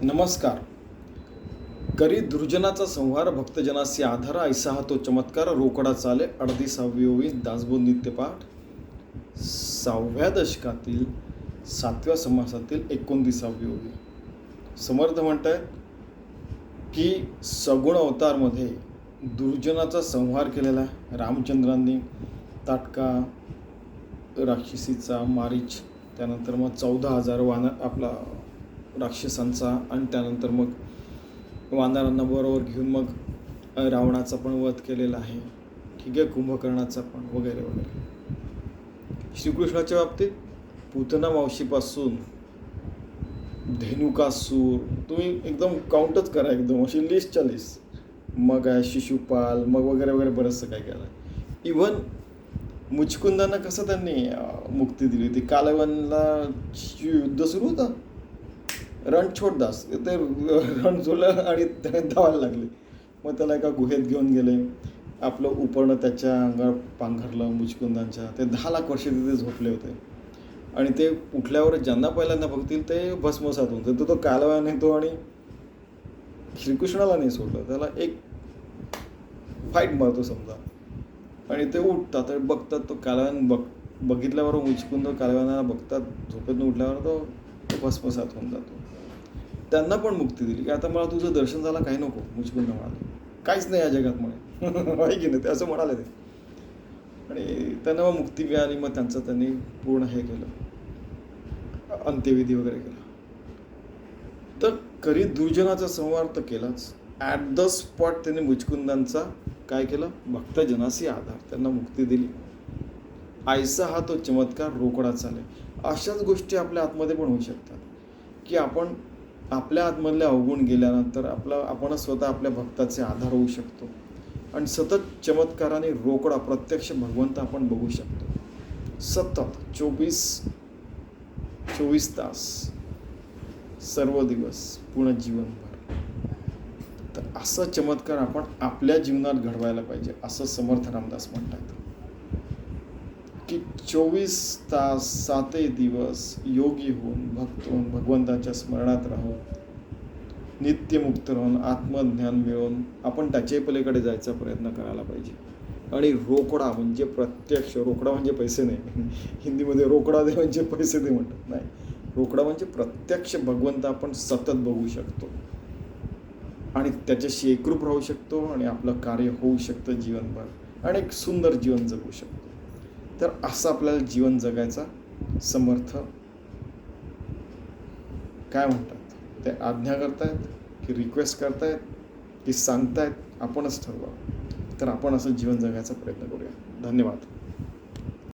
नमस्कार. करी दुर्जनाचा संहार भक्तजनासी आधार ऐसा हा तो चमत्कार रोकडा चाले 38वी दासबोध नित्यपाठ 6व्या दशकातील 7व्या समासातील 29वी ओवी. समर्थ म्हणतायत की सगुण अवतारमध्ये दुर्जनाचा संहार केलेला आहे. रामचंद्रांनी ताटका राक्षसीचा मारीच, त्यानंतर मग 14,000 आपला राक्षसांचा, आणि त्यानंतर मग वानरांना बरोबर घेऊन मग रावणाचा पण वध केलेला आहे. ठीक आहे, कुंभकर्णाचा पण वगैरे वगैरे. श्रीकृष्णाच्या बाबतीत पूतना मावशीपासून धेनुकासूर, तुम्ही एकदम काउंटच करा, एकदम अशी लिस्टच्या लिस्ट. मग आहे शिशुपाल, मग वगैरे वगैरे बरंचसं काय केलं. इव्हन मुचकुंदांना कसं त्यांनी मुक्ती दिली होती. कालव्यांना युद्ध सुरू होतं, रणछोडदास ते रण सोडलं आणि धावायला लागले. मग त्याला एका गुहेत घेऊन गेले, आपलं उपरणं त्याच्या अंगावर पांघरलं मुचकुंदांच्या. ते 10 लाख वर्षे तिथे झोपले होते आणि ते उठल्यावर ज्यांना पहिल्यांदा बघतील ते भस्मसात होते. तो कालवा नेतो आणि श्रीकृष्णाला नाही सोडलं, त्याला एक फाईट मारतो समजा, आणि ते उठतात आणि बघतात. तो कालव्यान बघितल्यावर मुचकुंद कालव्यांना बघतात, झोपेतून उठल्यावर तो भस्मसात होऊन जातो. त्यांना पण मुक्ती दिली की आता मला तुझं दर्शन झालं, काही नको. मुचकुंद म्हणाले काहीच नाही या जगात म्हणे. आहे की नाही, ते असं म्हणाले ते. आणि त्यांना मग मुक्ती मिळाली. मग त्यांनी पूर्ण हे केलं, अंत्यविधी वगैरे केला. तर करी दुर्जनाचा संहार तर केलाच, ॲट द स्पॉट त्यांनी मुचकुंदांचा काय केलं, भक्तजनासी आधार, त्यांना मुक्ती दिली. ऐसा हा तो चमत्कार रोकडा चाले. अशाच गोष्टी आपल्या आतमध्ये पण होऊ शकतात की आपण आपल्या आतमधल्या अवगुण गेल्यानंतर आपणच स्वतः आपल्या भक्ताचे आधार होऊ शकतो आणि सतत चमत्काराने रोकडा प्रत्यक्ष भगवंत आपण बघू शकतो. सतत 24 तास, सर्व दिवस, पूर्ण जीवनभर. तर असा चमत्कार आपण आपल्या जीवनात घडवायला पाहिजे, असं समर्थ रामदास म्हणतात की 24 तास 7 दिवस योगी होऊन, भक्त होऊन, भगवंताच्या स्मरणात राहून, नित्यमुक्त राहून, आत्मज्ञान मिळवून आपण त्याच्या पलीकडे जायचा प्रयत्न करायला पाहिजे. आणि रोकडा म्हणजे प्रत्यक्ष, रोकडा म्हणजे पैसे नाही. हिंदीमध्ये रोकडा दे म्हणजे पैसे दे म्हणतात, नाही. रोकडा म्हणजे प्रत्यक्ष भगवंत आपण सतत बघू शकतो आणि त्याच्याशी एकरूप राहू शकतो आणि आपलं कार्य होऊ शकतं जीवनभर आणि एक सुंदर जीवन जगू शकतो. तर असं आपल्याला जीवन जगायचा समर्थ काय म्हणतात, ते आज्ञा करतायत की रिक्वेस्ट करतायत की सांगतायत, आपणच ठरवा. तर आपण असं जीवन जगायचा प्रयत्न करूया. धन्यवाद.